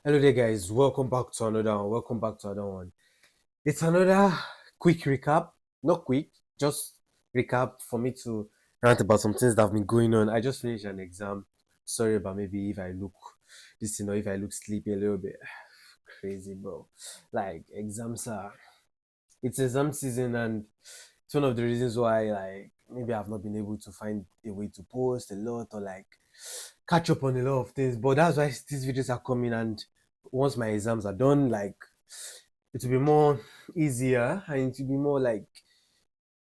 Hello there, guys. Welcome back to another one. Welcome back to another one. It's another quick recap. Not quick, just recap for me to rant about some things that have been going on. I just finished an exam. Sorry about maybe if I look this, if I look sleepy a little bit. Crazy, bro. Like exams are. It's exam season, and it's one of the reasons why, like, maybe I've not been able to find a way to post a lot or like catch up on a lot of things. But that's why these videos are coming, and once my exams are done, like it will be more easier and it will be more like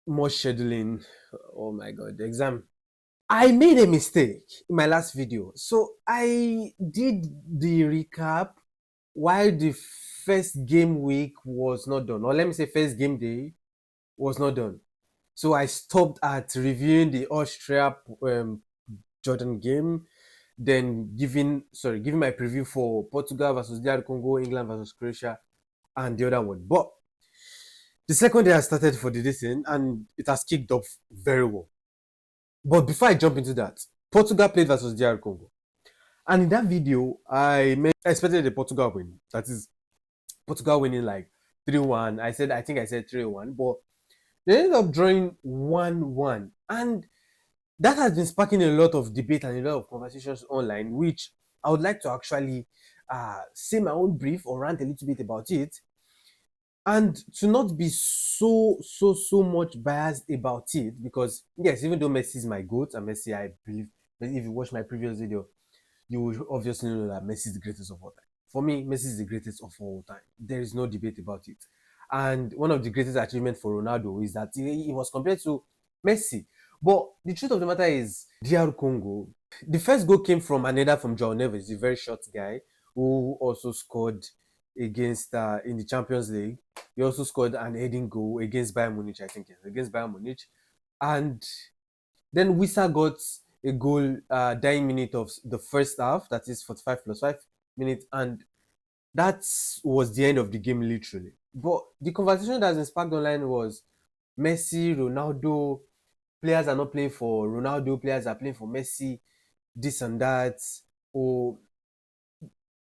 more scheduling. Oh my god, the exam. I made a mistake in my last video. So I did the recap while the first game week was not done. Or let me say first game day was not done. So I stopped at reviewing the Austria Jordan game, then giving my preview for Portugal versus DR Congo, England versus Croatia, and the other one. But the second day I started for the listen, and it has kicked off very well. But before I jump into that, Portugal played versus DR Congo. And in that video, I expected the Portugal win. That is Portugal winning like 3-1. I think I said 3-1, but they ended up drawing 1-1. And that has been sparking a lot of debate and a lot of conversations online, which I would like to actually say my own brief or rant a little bit about it, and to not be so much biased about it, because yes, even though Messi is my goat, and Messi, I believe, if you watch my previous video, you will obviously know that Messi is the greatest of all time. For me, Messi is the greatest of all time. There is no debate about it. And one of the greatest achievements for Ronaldo is that he was compared to Messi. But the truth of the matter is, DR Congo, the first goal came from another from João Neves, a very short guy who also scored against in the Champions League. He also scored an heading goal against Bayern Munich, I think, against Bayern Munich. And then Wissa got a goal dying minute of the first half, that is 45 plus 5 minutes, and that was the end of the game, literally. But the conversation that has been sparked online was Messi, Ronaldo, players are not playing for Ronaldo, players are playing for Messi, this and that. Or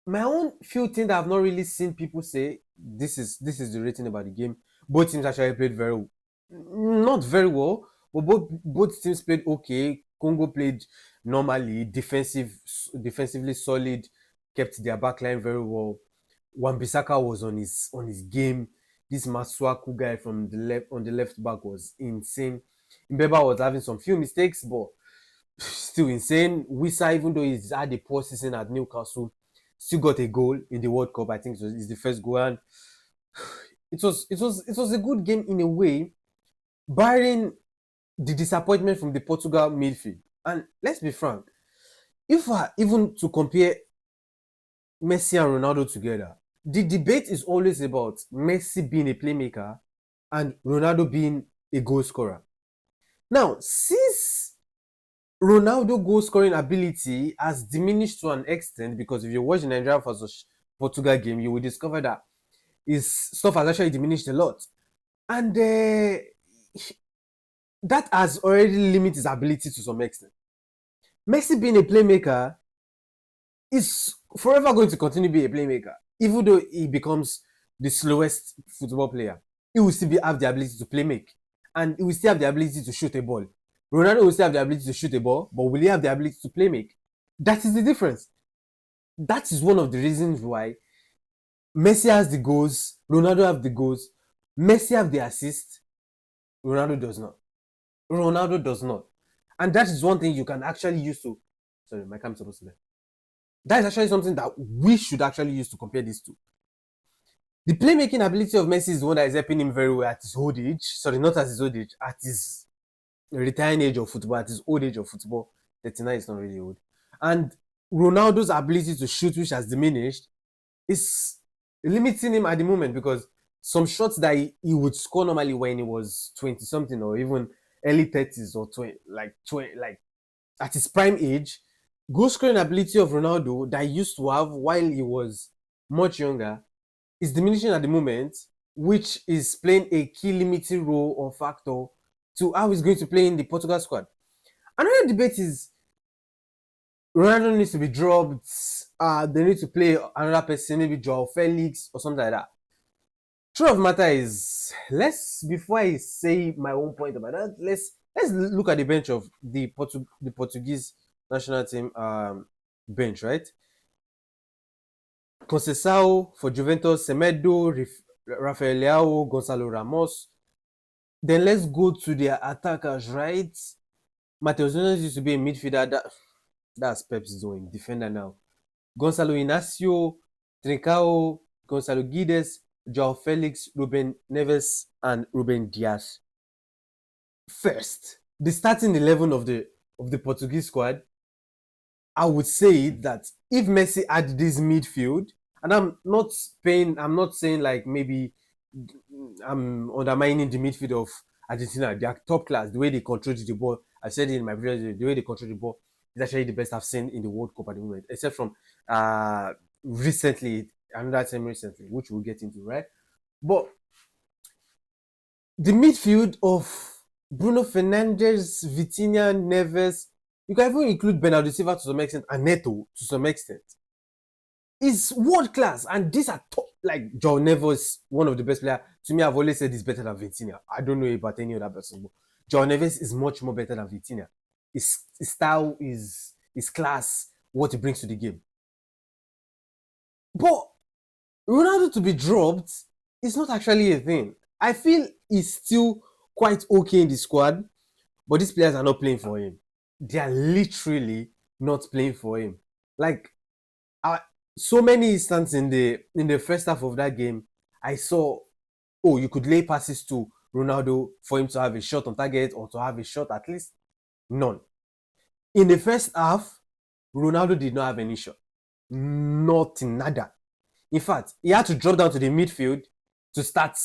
my own few things that I've not really seen people say, this is the rating about the game. Both teams actually played not very well, but both teams played okay. Congo played normally, defensively solid, kept their backline very well. Wan-Bissaka was on his game. This Masuaku guy from the left on the left back was insane. Mbeba was having some few mistakes, but still insane. Wissa, even though he's had a poor season at Newcastle, still got a goal in the World Cup. I think it's the first goal, and it was a good game in a way, barring the disappointment from the Portugal midfield. And let's be frank, if even to compare Messi and Ronaldo together, the debate is always about Messi being a playmaker and Ronaldo being a goal scorer. Now, since Ronaldo goal scoring ability has diminished to an extent, because if you watch the Nigeria versus Portugal game, you will discover that his stuff has actually diminished a lot. And that has already limited his ability to some extent. Messi being a playmaker is forever going to continue to be a playmaker. Even though he becomes the slowest football player, he will still have the ability to play make. And he will still have the ability to shoot a ball. Ronaldo will still have the ability to shoot a ball, but will he have the ability to play make? That is the difference. That is one of the reasons why Messi has the goals, Ronaldo have the goals, Messi have the assist, Ronaldo does not. Ronaldo does not. And that is one thing you can actually use to. Sorry, my camera's supposed to be. That is actually something that we should actually use to compare these two. The playmaking ability of Messi is the one that is helping him very well at his old age. Sorry, not at his old age, at his retiring age of football, at his old age of football. 39 is not really old. And Ronaldo's ability to shoot, which has diminished, is limiting him at the moment, because some shots that he would score normally when he was 20 something or even early 30s or 20, like at his prime age, goal scoring ability of Ronaldo that he used to have while he was much younger is diminishing at the moment, which is playing a key limiting role or factor to how he's going to play in the Portugal squad. Another debate is Ronaldo needs to be dropped. they need to play another person, maybe Joao Felix or something like that. Truth of the matter is, let's before I say my own point about that, let's look at the bench of the Portuguese national team bench, right? Conceição for Juventus, Semedo, Rafael Leao, Gonzalo Ramos. Then let's go to their attackers, right? Matheus Nunes used to be a midfielder. That's Pep's doing, defender now. Gonzalo Inacio, Trincao, Gonzalo Guedes, Joao Felix, Ruben Neves, and Ruben Dias. First, the starting 11 of the Portuguese squad, I would say that if Messi had this midfield, and I'm not saying like maybe I'm undermining the midfield of Argentina. They are top class. The way they control the ball, I said it in my previous video, the way they control the ball is actually the best I've seen in the World Cup at the moment, except from recently, another time recently, which we'll get into, right? But the midfield of Bruno Fernandes, Vitinha, Neves, you can even include Bernardo Silva to some extent, and Neto to some extent, is world class. And these are top, like Joao Neves is one of the best players. To me, I've always said he's better than Vitinha. I don't know about any other person, but Joao Neves is much more better than Vitinha. His style, his class, what he brings to the game. But Ronaldo to be dropped is not actually a thing. I feel he's still quite okay in the squad, but these players are not playing for him. They are literally not playing for him. Like, so many instances in the first half of that game, I saw, oh, you could lay passes to Ronaldo for him to have a shot on target or to have a shot at least. None. In the first half, Ronaldo did not have any shot. Nothing, nada. In fact, he had to drop down to the midfield to start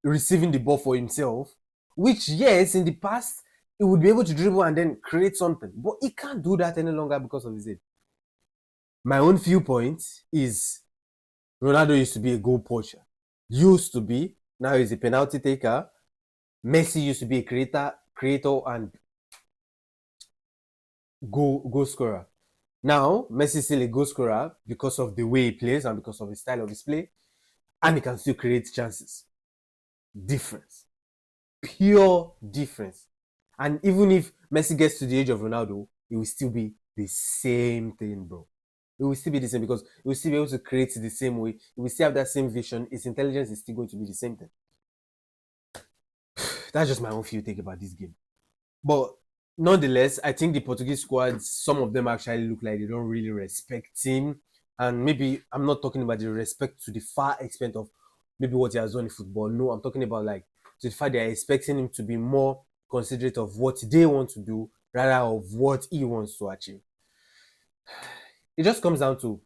receiving the ball for himself, which, yes, in the past, he would be able to dribble and then create something. But he can't do that any longer because of his age. My own viewpoint is Ronaldo used to be a goal poacher. Used to be. Now he's a penalty taker. Messi used to be a creator and goal scorer. Now, Messi is still a goal scorer because of the way he plays and because of the style of his play. And he can still create chances. Difference. Pure difference. And even if Messi gets to the age of Ronaldo, it will still be the same thing, bro. It will still be the same because he will still be able to create the same way. He will still have that same vision. His intelligence is still going to be the same thing. That's just my own few take about this game. But nonetheless, I think the Portuguese squad, some of them actually look like they don't really respect him. And maybe I'm not talking about the respect to the far extent of maybe what he has done in football. No, I'm talking about like to the fact they are expecting him to be more considerate of what they want to do rather of what he wants to achieve. It just comes down to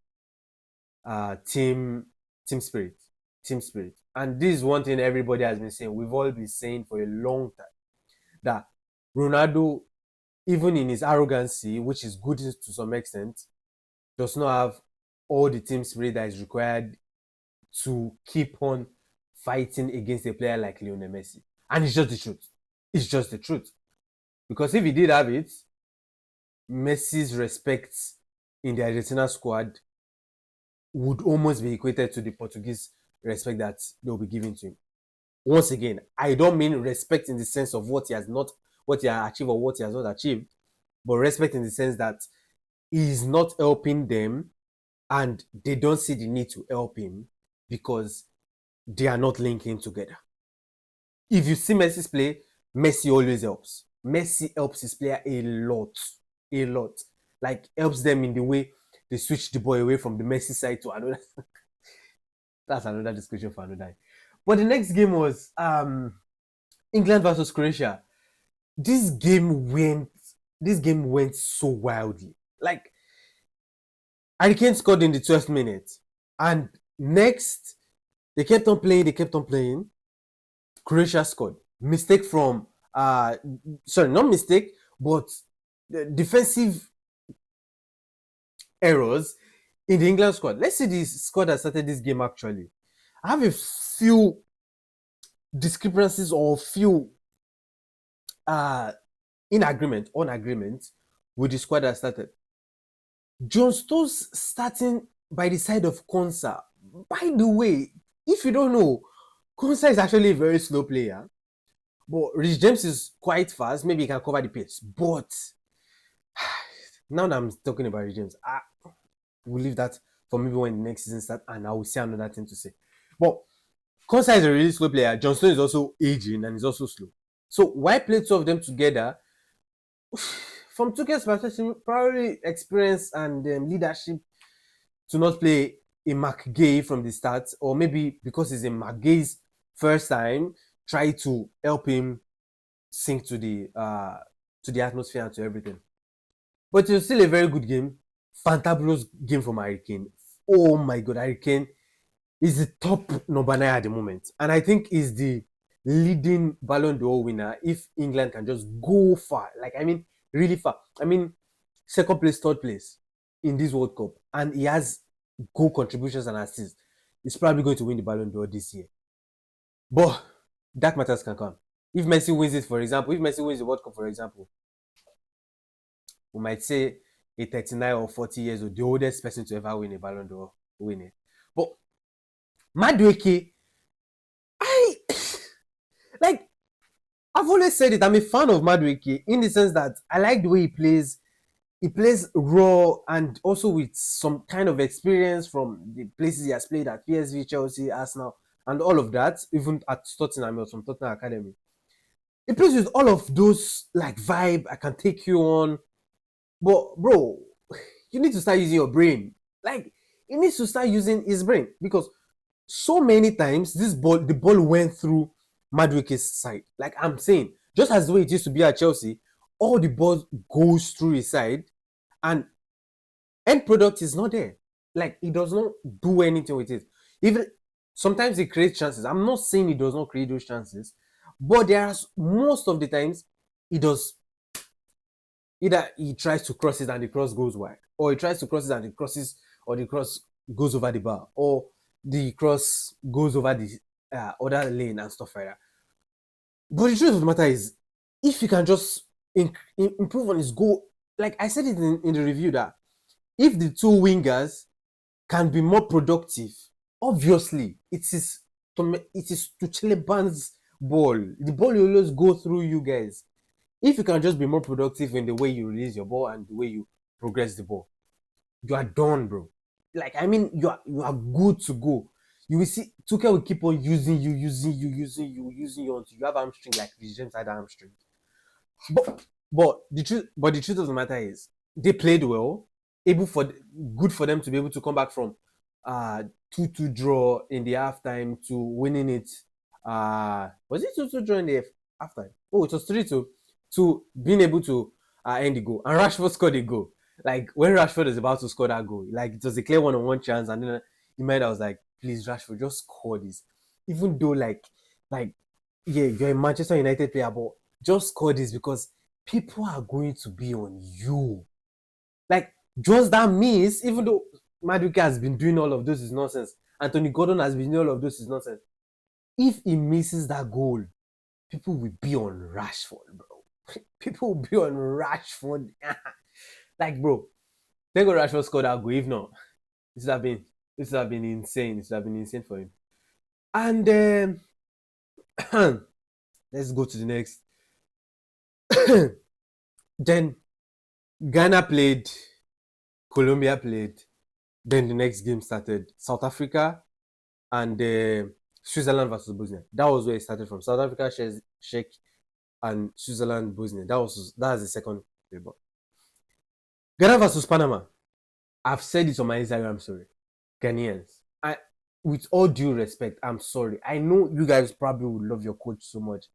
team spirit. Team spirit. And this is one thing everybody has been saying. We've all been saying for a long time that Ronaldo, even in his arrogancy, which is good to some extent, does not have all the team spirit that is required to keep on fighting against a player like Lionel Messi. And it's just the truth. It's just the truth. Because if he did have it, Messi's respect in the Argentina squad would almost be equated to the Portuguese respect that they'll be giving to him. Once again, I don't mean respect in the sense of what he has achieved or what he has not achieved, but respect in the sense that he is not helping them and they don't see the need to help him because they are not linking together. If you see Messi's play, Messi always helps. Messi helps his player a lot. A lot. Like, helps them in the way they switch the ball away from the Messi side to another. That's another discussion for another day. But the next game was England versus Croatia. This game went so wildly. Like, Harry Kane scored in the 12th minute. And next, they kept on playing. Croatia scored. Mistake from, sorry, not mistake, but defensive errors in the England squad. Let's see the squad that started this game actually. I have a few discrepancies or few on agreement with the squad that started. John Stones starting by the side of Konsa. By the way, if you don't know, Konsa is actually a very slow player, but Rich James is quite fast. Maybe he can cover the pace. But now that I'm talking about Rich James, I will leave that for maybe when the next season starts, and I will say another thing to say. But Konsa is a really slow player. Johnston is also aging and is also slow. So why play two of them together? From Tuchel's perspective, probably experience and leadership to not play a McGay from the start, or maybe because it's a McGay's first time, try to help him sink to the atmosphere and to everything. But it was still a very good game. Fantabulous game from Harry Kane. Oh my god, Harry Kane is the top number 9 at the moment. And I think is the leading Ballon d'Or winner if England can just go far. Like, I mean, really far. I mean, second place, third place in this World Cup. And he has goal contributions and assists. He's probably going to win the Ballon d'Or this year. But dark matters can come. If Messi wins it, for example, if Messi wins the World Cup, for example, we might say a 39 or 40 years old, the oldest person to ever win a Ballon d'Or winner. But Madueke, I like I've always said it. I'm a fan of Madueke in the sense that I like the way he plays. He plays raw and also with some kind of experience from the places he has played at PSV, Chelsea, Arsenal, and all of that, even at Tottenham or from Tottenham Academy. He plays with all of those like vibe. I can take you on, but bro, you need to start using your brain. Like he needs to start using his brain because so many times the ball went through Madueke's side. Like I'm saying, just as the way it used to be at Chelsea, all the ball goes through his side, and end product is not there. Like he does not do anything with it. Even sometimes he creates chances. I'm not saying he does not create those chances, but there are most of the times he does. Either he tries to cross it and the cross goes wide, or he tries to cross it and the cross goes over the bar, or the cross goes over the other lane and stuff like that. But the truth of the matter is, if he can just improve on his goal, like I said it in the review, that if the two wingers can be more productive, obviously it is Tucheleban's ball. The ball will always go through you guys. If you can just be more productive in the way you release your ball and the way you progress the ball, you are done, bro. Like I mean, you are good to go. You will see Tuchel will keep on using you until you have hamstring like the James had hamstring. But the truth of the matter is they played well, good for them to be able to come back from 2-2 draw in the halftime to winning it. Was it 2-2 draw in the halftime? Oh, it was 3-2 to being able to end the goal. And Rashford scored a goal. Like when Rashford is about to score that goal, like it was a clear one-on-one chance, and then in my head I was like, please Rashford, just score this. Even though like yeah, you're a Manchester United player, but just score this because people are going to be on you. Like just that means, even though Madueke has been doing all of this is nonsense, Anthony Gordon has been doing all of this is nonsense. If he misses that goal, people will be on Rashford, bro. People will be on Rashford. Like, bro, thank God Rashford scored that goal. If not, this would have been insane. This would have been insane for him. And let's go to the next. Then Ghana played, Colombia played. Then the next game started. South Africa and Switzerland versus Bosnia. That was where it started from. South Africa, Czech, and Switzerland, Bosnia. That was the second paper. Ghana versus Panama. I've said it on my Instagram story. Ghanaians. With all due respect, I'm sorry. I know you guys probably would love your coach so much.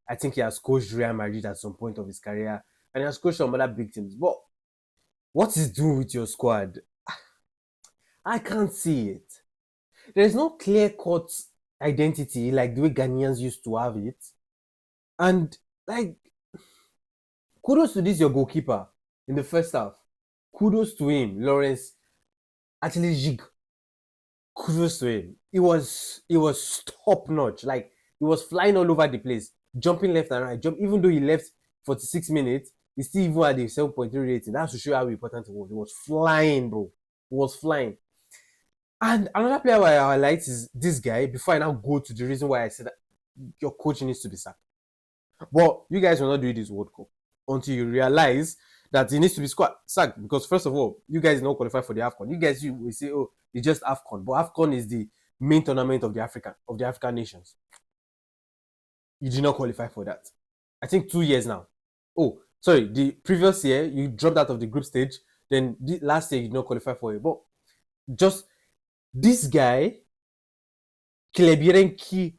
I think he has coached Real Madrid at some point of his career, and he has coached some other big teams. But what is doing with your squad? I can't see it. There's no clear-cut identity like the way Ghanaians used to have it. And like, kudos to this your goalkeeper in the first half. Kudos to him, Lawrence Atelijig. Kudos to him. It was top notch. Like he was flying all over the place, jumping left and right. Even though he left 46 minutes, he still even had a 7.3 rating. That's to show how important it was. He was flying, bro. He was flying. And another player why I highlight is this guy. Before I now go to the reason why I said that your coach needs to be sacked. But you guys will not do this World Cup until you realize that it needs to be sacked. Because first of all, you guys not qualify for the AFCON. You guys will say, oh, it's just AFCON. But AFCON is the main tournament of the African nations. You did not qualify for that. I think 2 years now. Oh, sorry, the previous year you dropped out of the group stage. Then last year you did not qualify for it. But just this guy, Klebirenki,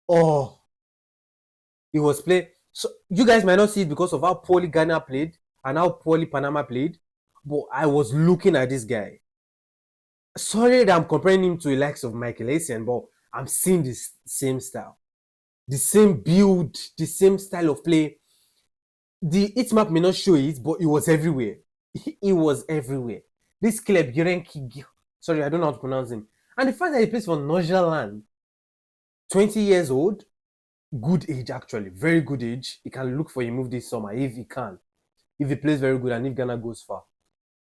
oh, he was playing. So you guys might not see it because of how poorly Ghana played and how poorly Panama played. But I was looking at this guy. Sorry that I'm comparing him to the likes of Michael Essien, but I'm seeing this same style, the same build, the same style of play. The heat map may not show it, but it was everywhere. It was everywhere. This Caleb Yurenki, sorry, I don't know how to pronounce him. And the fact that he plays for Norgerland, 20 years old, good age actually, very good age. He can look for a move this summer if he can. If he plays very good and if Ghana goes far.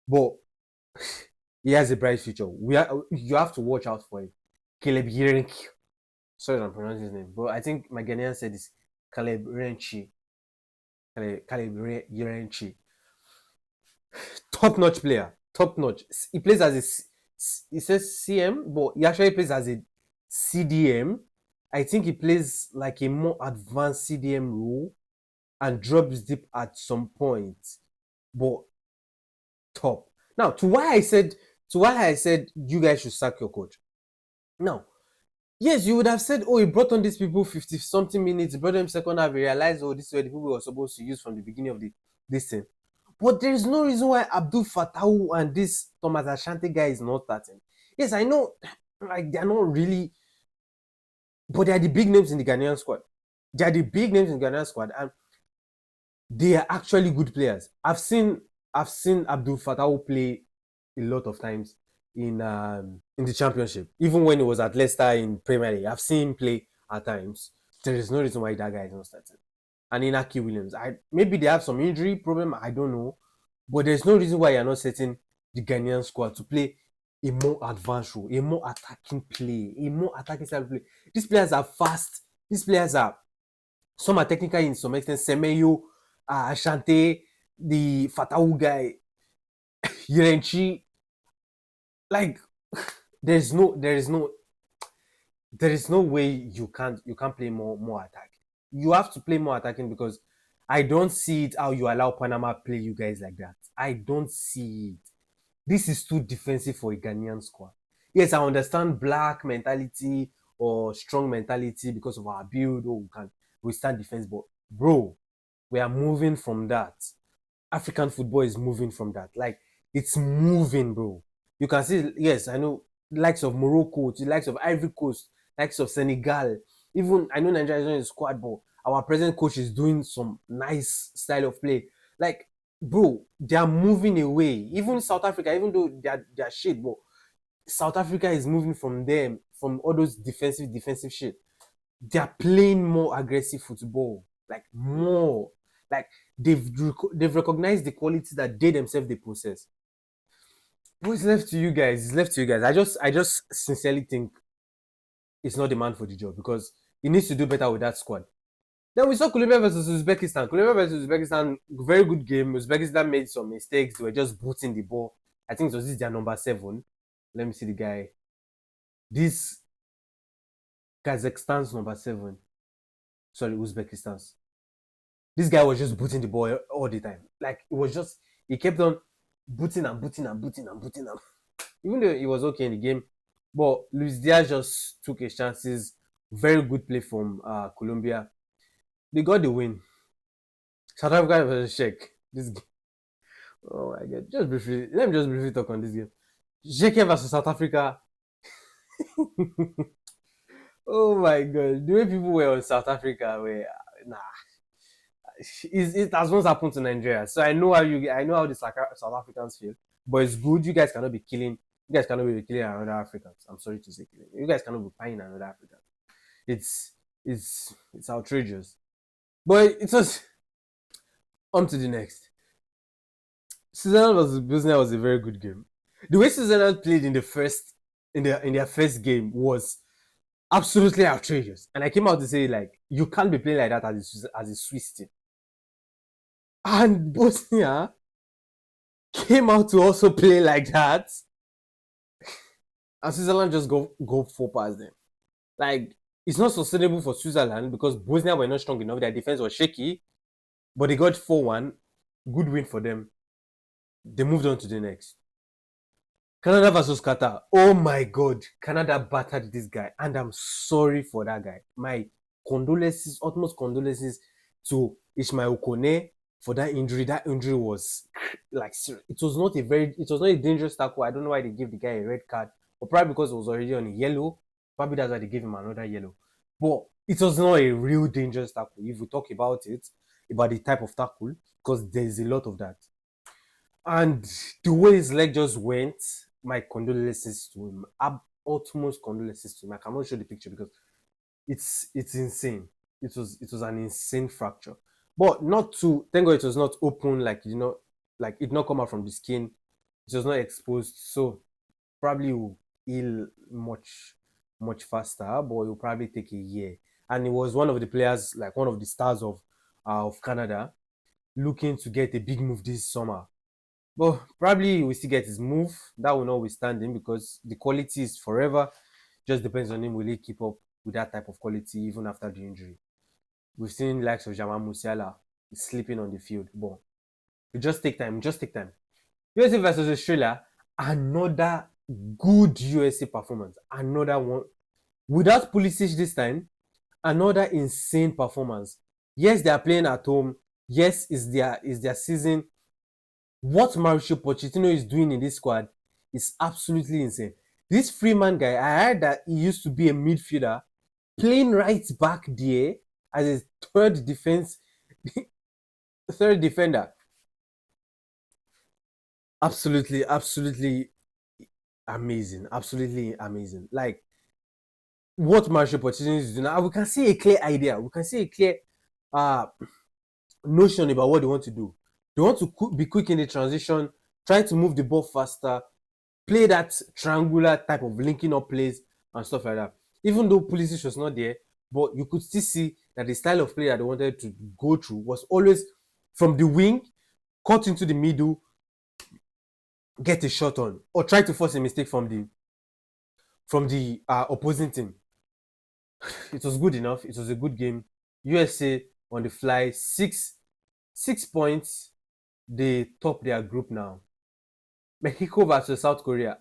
But he has a bright future. You have to watch out for him. Caleb Yurenki. Sorry, I'm pronouncing his name, but I think my Ghanaian said this Caleb Renchi. Caleb Yurenchi. Top notch player. Top notch. He plays as he says CM, but he actually plays as a CDM. I think he plays like a more advanced CDM role and drops deep at some point. But top. Now, to why I said you guys should sack your coach. Now, yes, you would have said, oh, he brought on these people 50 something minutes, he brought them second half, he realized, oh, this is where the people were supposed to use from the beginning of this thing. But there is no reason why Abdul Fattah and this Thomas Asante guy is not starting. Yes, I know, like, they're not really, but they are the big names in the Ghanaian squad. They are the big names in the Ghanaian squad, and they are actually good players. I've seen Abdul Fattah play a lot of times in the championship. Even when he was at Leicester in Premier League, I've seen him play at times. There is no reason why that guy is not starting. And Inaki Williams, maybe they have some injury problem, I don't know. But there's no reason why you're not setting the Ghanaian squad to play a more advanced role, a more attacking play, a more attacking style of play. These players are fast. These players are, some are technical in some extent. Semeyo, Ashante, the Fatawu guy, Yerenchi. Like, there is no way you can't play more attacking. You have to play more attacking because I don't see it how you allow Panama play you guys like that. I don't see it. This is too defensive for a Ghanaian squad. Yes, I understand black mentality or strong mentality because of our build, or we can withstand defense, but bro, we are moving from that. African football is moving from that. Like, it's moving, bro. You can see, yes, I know, likes of Morocco, the likes of Ivory Coast, likes of Senegal. Even, I know Nigeria is not in the squad, but our present coach is doing some nice style of play. Like, bro, they are moving away. Even South Africa, even though they're shit, but South Africa is moving from them, from all those defensive shit. They are playing more aggressive football, like more. Like, they've recognized the quality that they themselves they possess. What's left to you guys? It's left to you guys. I just sincerely think it's not the man for the job because he needs to do better with that squad. Then we saw Colombia versus Uzbekistan. Colombia versus Uzbekistan, very good game. Uzbekistan made some mistakes. They were just booting the ball. I think it was this their number 7. Let me see the guy. This Kazakhstan's number 7. Sorry, Uzbekistan's. This guy was just booting the ball all the time. Like, it was just, he kept on booting. Even though he was okay in the game, but Luis Diaz just took his chances. Very good play from Colombia. They got the win. South Africa versus Czech. This game. Oh my god. Let me just briefly talk on this game. Czech versus South Africa. Oh my god. The way people were on South Africa were, nah. It has once happened to Nigeria. So I know how the South Africans feel. But it's good. You guys cannot be killing another Africans. I'm sorry to say killing. You guys cannot be buying another African. It's outrageous. But it was on to the next. Switzerland versus Bosnia was a very good game. The way Switzerland played in the first in their first game was absolutely outrageous. And I came out to say, like, you can't be playing like that as a Swiss team. And Bosnia came out to also play like that. And Switzerland just go 4 past them. Like, it's not sustainable for Switzerland because Bosnia were not strong enough. Their defense was shaky, but they got 4-1. Good win for them. They moved on to the next. Canada versus Qatar. Oh my God. Canada battered this guy. And I'm sorry for that guy. My condolences, utmost condolences to Ishmael Kone for that injury. That injury was like, it was not a dangerous tackle. I don't know why they gave the guy a red card. But probably because it was already on a yellow. Probably that's why they gave him another yellow. But it was not a real dangerous tackle. If we talk about it, about the type of tackle, because there's a lot of that. And the way his leg just went, my condolences to him. Utmost condolences to him. I cannot show the picture because it's insane. It was an insane fracture. But not to thank God it was not open, like, like it not come out from the skin. It was not exposed. So probably will heal much faster, but it will probably take a year. And it was one of the players, like one of the stars of Canada, looking to get a big move this summer. But probably we still get his move. That will not withstand him because the quality is forever. Just depends on him. Will he keep up with that type of quality even after the injury? We've seen the likes of Jamal Musiala sleeping on the field. But it just take time. Just take time. USA versus Australia, another good USA performance. Another one. Without Pulisic this time, another insane performance. Yes, they are playing at home. Yes, is their season. What Mauricio Pochettino is doing in this squad is absolutely insane. This Freeman guy, I heard that he used to be a midfielder, playing right back there as a third defender. Absolutely amazing. Absolutely amazing. Like, what Mauricio Pochettino is doing now, we can see a clear idea. We can see a clear notion about what they want to do. They want to be quick in the transition, try to move the ball faster, play that triangular type of linking up plays and stuff like that. Even though Pulisic was not there, but you could still see that the style of play that they wanted to go through was always from the wing, cut into the middle, get a shot on, or try to force a mistake from the opposing team. It was good enough. It was a good game. USA on the fly, 6 points. They top their group now. Mexico versus South Korea.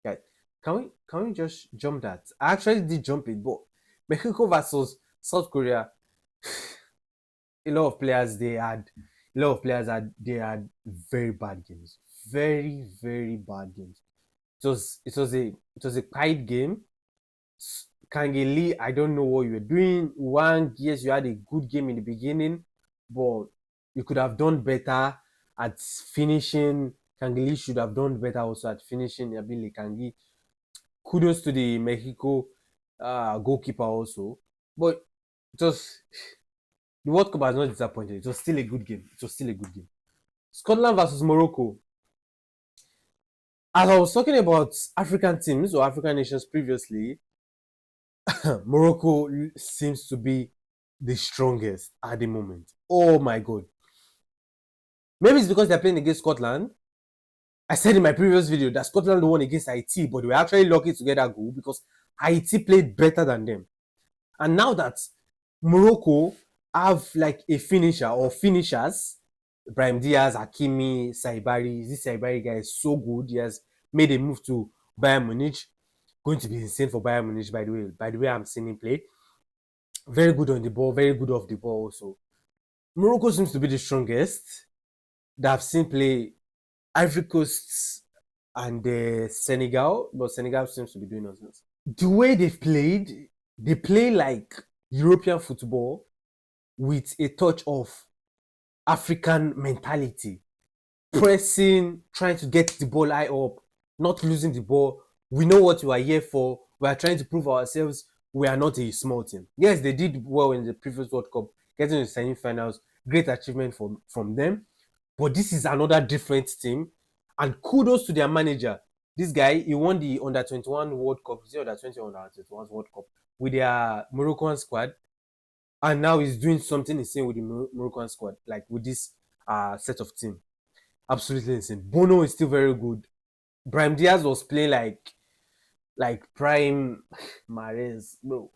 Guys, can we just jump that? I actually did jump it, but Mexico versus South Korea. A lot of players had very bad games. Very, very bad games. It was a tight game. Kangeli, I don't know what you were doing. Wang, yes, you had a good game in the beginning, but you could have done better at finishing. Kangeli should have done better also at finishing. Yabili Kangi. Kudos to the Mexico goalkeeper also. But just the World Cup has not disappointed. It was still a good game. Scotland versus Morocco. As I was talking about African teams or African nations previously, Morocco seems to be the strongest at the moment. Oh my God. Maybe it's because they're playing against Scotland. I said in my previous video that Scotland won against Haiti, but they were actually lucky to get that goal because Haiti played better than them. And now that Morocco have like a finisher or finishers, Brahim Diaz, Hakimi, Saibari. This Saibari guy is so good. He has made a move to Bayern Munich. Going to be insane for Bayern Munich, by the way. By the way, I'm seeing him play. Very good on the ball, very good off the ball also. Morocco seems to be the strongest that I've seen play. Ivory Coast and Senegal, but Senegal seems to be doing nonsense. The way they've played, they play like European football with a touch of African mentality. Pressing, trying to get the ball high up, not losing the ball. We know what we are here for. We are trying to prove ourselves. We are not a small team. Yes, they did well in the previous World Cup, getting to the semi-finals. Great achievement from them. But this is another different team. And kudos to their manager. This guy, he won the under 21 World Cup, the under 20 under 21 World Cup with their Moroccan squad, and now he's doing something insane with the Moroccan squad, like with this set of team. Absolutely insane. Bono is still very good. Brahim Diaz was playing like prime Mahrez, bro.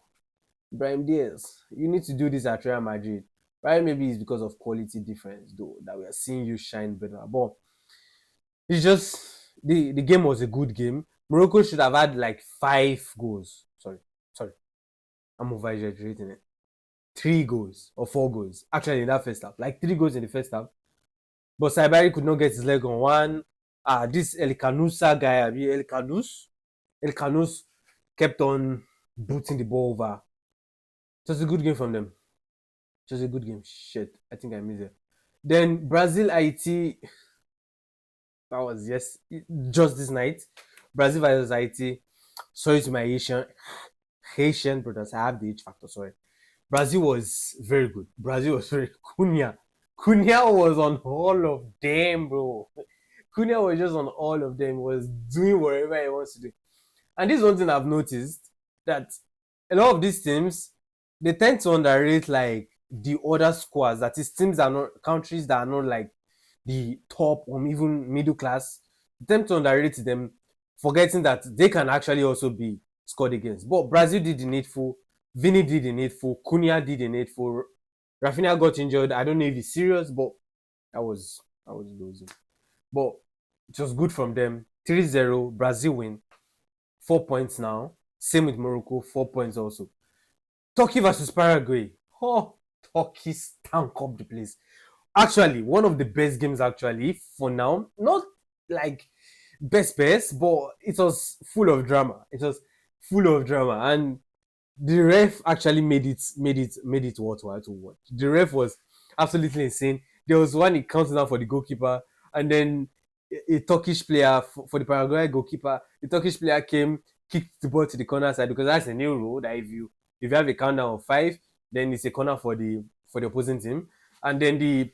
Brahim Diaz, you need to do this at Real Madrid. Right? Maybe it's because of quality difference, though, that we are seeing you shine better. But it's just the game was a good game. Morocco should have had like 5 goals. Sorry, I'm over exaggerating it. 3 goals or 4 goals actually in that first half. Like 3 goals in the first half. But Saibari could not get his leg on one. This El Canusa guy, El Canus kept on booting the ball over. It was a good game from them. It was a good game. Shit, I think I missed it. Then Brazil Haiti. That was just this night. Brazil versus Haiti. Sorry to my Haitian brothers. I have the H factor. Sorry. Brazil was very good. Brazil was very Cunha was on all of them, bro. Cunha was just on all of them. Was doing whatever he wants to do. And this is one thing I've noticed, that a lot of these teams, they tend to underrate like the other squads. That is, teams that are not countries that are not like the top or even middle class. They tend to underrate them, forgetting that they can actually also be scored against. But Brazil did the needful. Vini did the needful. Cunha did the needful. Rafinha got injured. I don't know if he's serious, but I was losing. But it was good from them. 3-0, Brazil win. 4 points now. Same with Morocco, 4 points also. Turkey versus Paraguay. Oh, Turkey stank up the place. Actually, one of the best games actually for now. Not like best, but it was full of drama. It was full of drama, and the ref actually made it worthwhile to watch. The ref was absolutely insane. There was one he counted down for the goalkeeper, and then a Turkish player for the Paraguay goalkeeper. The Turkish player came, kicked the ball to the corner side, because that's a new rule that if you have a countdown of 5, then it's a corner for the opposing team. And then the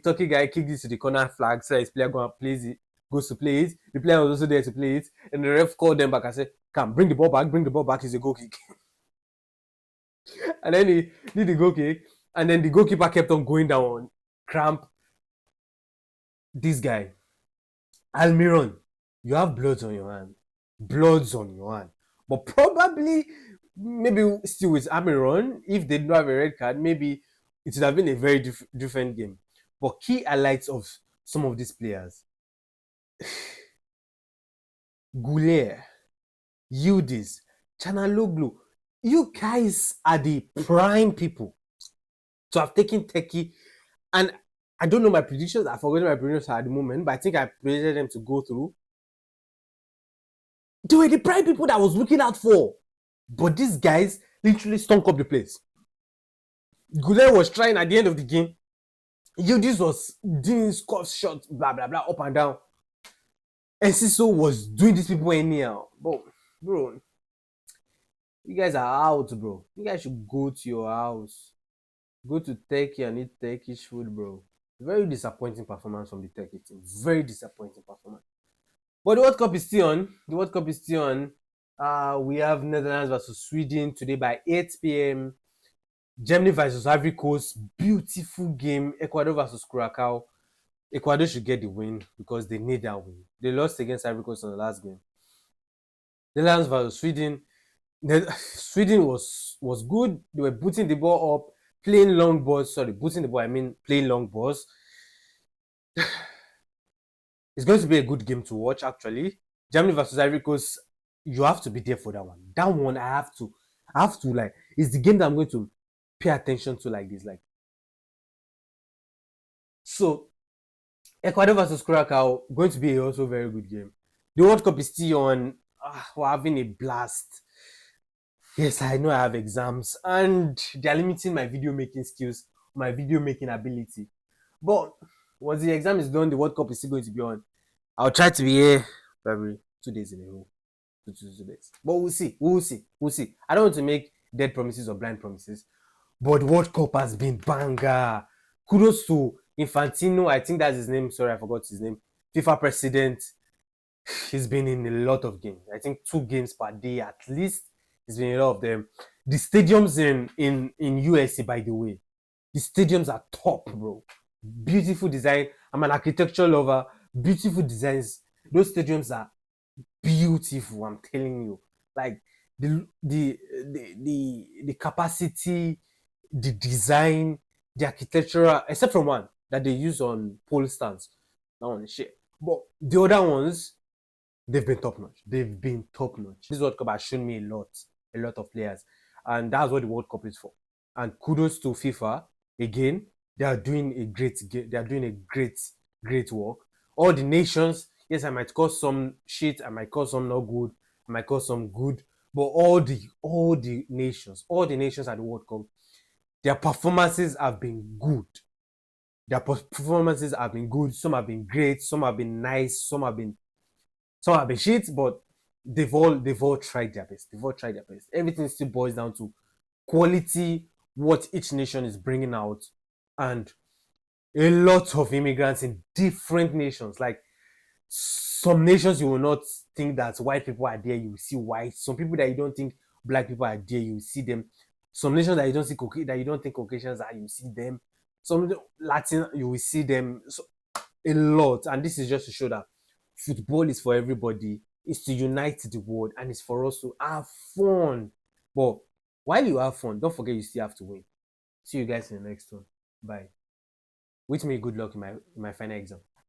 Turkey guy kicked it to the corner flag, so his player goes to play it. The player was also there to play it, and the ref called them back and said, "Come, bring the ball back. It's a goal kick." And then he did the goal kick, and then the goalkeeper kept on going down, cramp. This guy, Almiron, you have bloods on your hand. But probably, maybe still with Almiron, if they don't have a red card, maybe it would have been a very different game. But key highlights of some of these players: Goulet, Yildiz, Chanaloglu. You guys are the prime people to have taken Turkey. And I don't know my predictions. I forgot my predictions at the moment, but I think I predicted them to go through. They were the prime people that I was looking out for. But these guys literally stunk up the place. Goulet was trying at the end of the game. Yildiz was doing scuff shots, blah, blah, blah, up and down. And Siso was doing these people anyhow. But, bro, you guys are out, bro. You guys should go to your house. Go to Turkey and eat Turkish food, bro. Very disappointing performance from the Turkey team. Very disappointing performance. But the World Cup is still on. We have Netherlands versus Sweden today by 8 p.m. Germany versus Ivory Coast. Beautiful game. Ecuador versus Curacao. Ecuador should get the win because they need that win. They lost against Ivory Coast in the last game. Netherlands versus Sweden. Sweden was good. They were booting the ball up, playing long balls. Sorry, booting the ball, I mean playing long balls. It's going to be a good game to watch, actually. Germany versus Ivory Coast, you have to be there for that one. That one, I have to like, it's the game that I'm going to pay attention to like this. Like, so, Ecuador versus Curacao, going to be also a very good game. The World Cup is still on. We're having a blast. Yes, I know I have exams, and they're limiting my video making skills, my video making ability. But once the exam is done, the World Cup is still going to be on. I'll try to be here probably 2 days in a row. 2 days. But we'll see. I don't want to make dead promises or blind promises. But the World Cup has been banger. Kudos to Infantino. I think that's his name. Sorry, I forgot his name. FIFA president. He's been in a lot of games. I think 2 games per day at least. He's been in a lot of them. The stadiums in USA, by the way, the stadiums are top, bro. Beautiful design. I'm an architecture lover. Beautiful designs. Those stadiums are beautiful. I'm telling you, like the capacity, the design, the architectural, except from one that they use on pole stands. That one is shit. But the other ones, they've been top notch. They've been top notch. This World Cup has shown me a lot of players, and that's what the World Cup is for. And kudos to FIFA again. They are doing a They are doing a great work. All the nations. Yes, I might call some shit. I might call some not good. I might call some good. But all the nations at the World Cup, their performances have been good. Their performances have been good. Some have been great. Some have been nice. Some have been shit, but they've all tried their best. They've all tried their best. Everything still boils down to quality, what each nation is bringing out, and a lot of immigrants in different nations. Like some nations, you will not think that white people are there. You will see white. Some people that you don't think black people are there, you will see them. Some nations that you don't think Caucasians are, you see them. Some Latin, you will see them. So a lot, and this is just to show that football is for everybody. It's to unite the world, and it's for us to have fun. But while you have fun, don't forget you still have to win. See you guys in the next one. Bye. Wish me good luck in my final exam.